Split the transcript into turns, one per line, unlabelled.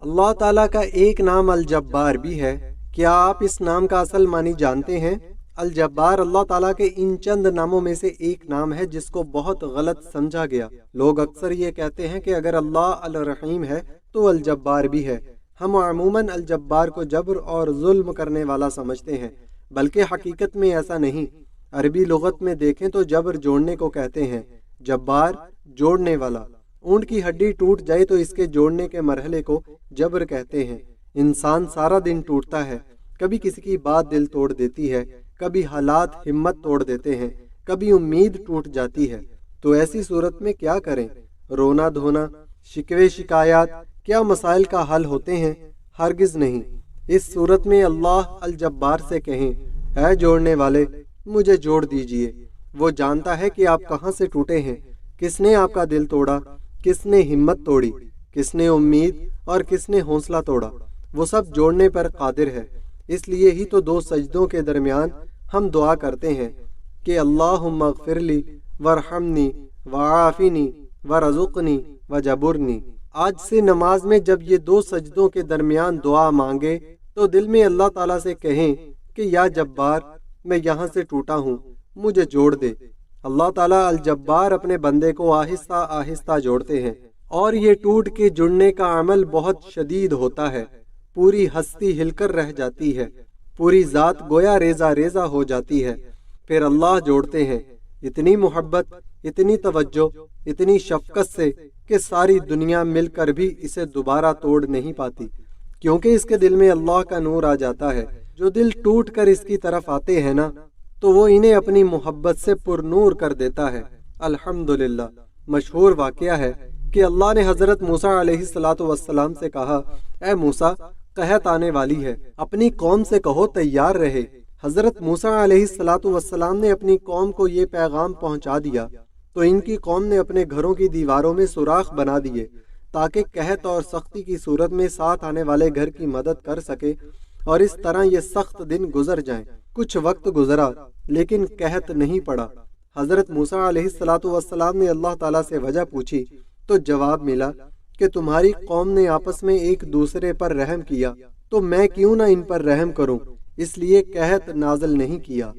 اللہ تعالیٰ کا ایک نام الجبار بھی ہے۔ کیا آپ اس نام کا اصل معنی جانتے ہیں؟ الجبار اللہ تعالیٰ کے ان چند ناموں میں سے ایک نام ہے جس کو بہت غلط سمجھا گیا۔ لوگ اکثر یہ کہتے ہیں کہ اگر اللہ الرحیم ہے تو الجبار بھی ہے۔ ہم عموماً الجبار کو جبر اور ظلم کرنے والا سمجھتے ہیں، بلکہ حقیقت میں ایسا نہیں۔ عربی لغت میں دیکھیں تو جبر جوڑنے کو کہتے ہیں، جبار جوڑنے والا۔ اونٹ کی ہڈی ٹوٹ جائے تو اس کے جوڑنے کے مرحلے کو جبر کہتے ہیں۔ انسان سارا دن ٹوٹتا ہے، کبھی کسی کی بات دل توڑ دیتی ہے، کبھی حالات ہمت توڑ دیتے ہیں، کبھی امید ٹوٹ جاتی ہے۔ تو ایسی صورت میں کیا کریں؟ رونا دھونا، شکوے شکایات کیا مسائل کا حل ہوتے ہیں؟ ہرگز نہیں۔ اس صورت میں اللہ الجبار سے کہیں، اے جوڑنے والے مجھے جوڑ دیجئے۔ وہ جانتا ہے کہ آپ کہاں سے ٹوٹے ہیں، کس نے آپ کا دل توڑا، کس نے ہمت توڑی، کس نے امید اور کس نے حوصلہ توڑا۔ وہ سب جوڑنے پر قادر ہے۔ اس لیے ہی تو دو سجدوں کے درمیان ہم دعا کرتے ہیں کہ اللہم اغفر لی وارحمنی وعافنی ورزقنی وجبرنی۔ آج سے نماز میں جب یہ دو سجدوں کے درمیان دعا مانگے تو دل میں اللہ تعالیٰ سے کہیں کہ یا جبار میں یہاں سے ٹوٹا ہوں، مجھے جوڑ دے۔ اللہ تعالیٰ الجبار اپنے بندے کو آہستہ آہستہ جوڑتے ہیں، اور یہ ٹوٹ کے جڑنے کا عمل بہت شدید ہوتا ہے۔ پوری ہستی ہل کر رہ جاتی ہے، پوری ذات گویا ریزہ ریزہ ہو جاتی ہے، پھر اللہ جوڑتے ہیں اتنی محبت، اتنی توجہ، اتنی شفقت سے کہ ساری دنیا مل کر بھی اسے دوبارہ توڑ نہیں پاتی، کیونکہ اس کے دل میں اللہ کا نور آ جاتا ہے۔ جو دل ٹوٹ کر اس کی طرف آتے ہیں نا، تو وہ انہیں اپنی محبت سے پر نور کر دیتا ہے۔ الحمدللہ۔ مشہور واقعہ ہے کہ اللہ نے حضرت موسیٰ علیہ السلام سے کہا، اے موسیٰ قحط آنے والی ہے، اپنی قوم سے کہو تیار رہے۔ حضرت موسیٰ علیہ السلام نے اپنی قوم کو یہ پیغام پہنچا دیا تو ان کی قوم نے اپنے گھروں کی دیواروں میں سوراخ بنا دیے تاکہ قحط اور سختی کی صورت میں ساتھ آنے والے گھر کی مدد کر سکے، اور اس طرح یہ سخت دن گزر جائیں۔ کچھ وقت گزرا لیکن قحط نہیں پڑا۔ حضرت موسیٰ علیہ السلام نے اللہ تعالیٰ سے وجہ پوچھی تو جواب ملا کہ تمہاری قوم نے آپس میں ایک دوسرے پر رحم کیا، تو میں کیوں نہ ان پر رحم کروں، اس لیے قحط نازل نہیں کیا۔